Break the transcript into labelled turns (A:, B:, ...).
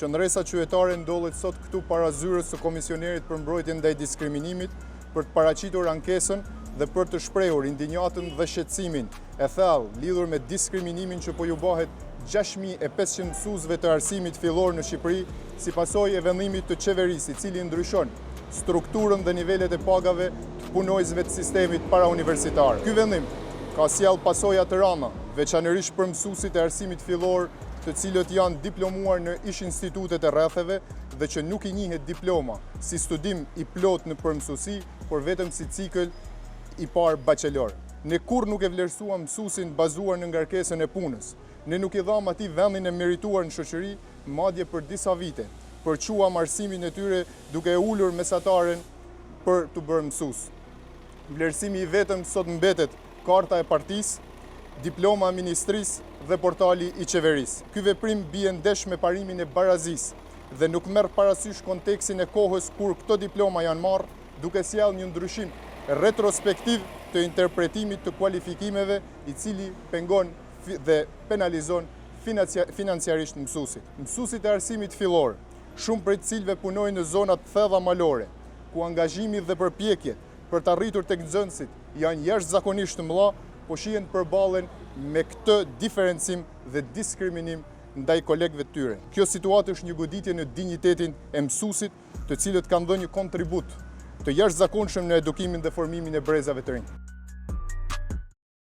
A: Qëndresa qytetare ndodhet sot këtu para zyrës së Komisionerit për mbrojtjen ndaj diskriminimit për të paraqitur ankesën dhe për të shprehur indinjatën dhe shqetësimin e thellë lidhur me diskriminimin që po ju bëhet 6500 mësuesve të arsimit fillor në Shqipëri si pasojë e vendimit të qeverisë, i cili ndryshon strukturën dhe nivelet e pagave të punojësve të sistemit parauniversitar. Ky vendim ka sjellë pasoja të rënda, veçanërisht për mësuesit e arsimit fillor, të cilët janë diplomuar në ish institutet e rretheve dhe që nuk i njihet diploma si studim i plot në përmësuesi, por vetëm si cikël i parë bachelor. Ne kur nuk e vlerësuam mësuesin bazuar në ngarkesën e punës. Ne nuk i dham atij vendin e merituar në shoqëri, madje për disa vite. Përquam arsimin e tyre duke ulur mesataren për të bërë mësues. Vlerësimi i vetëm sot mbetet karta e partisë, diploma e ministrisë dhe portali i qeverisë. Ky veprim bie ndesh me parimin e barazisë dhe nuk merr parasysh kontekstin e kohës kur këto diploma janë marrë, duke sjellë një ndryshim retrospektiv të interpretimit të kualifikimeve, i cili pengon dhe penalizon financiarisht mësuesit. Mësuesit e arsimit fillor, shumë prej të cilëve punojnë në zonat të thella malore, ku angazhimi dhe përpjekjet për të arritur tek nxënësit janë jashtëzakonisht të mëdha, po shihen përballen me këtë diferencim dhe diskriminim ndaj kolegëve të tyre. Kjo situatë është një goditje në dinjitetin e mësuesit, të cilët kanë dhënë një kontribut të jashtëzakonshëm në edukimin dhe formimin e brezave të rinj.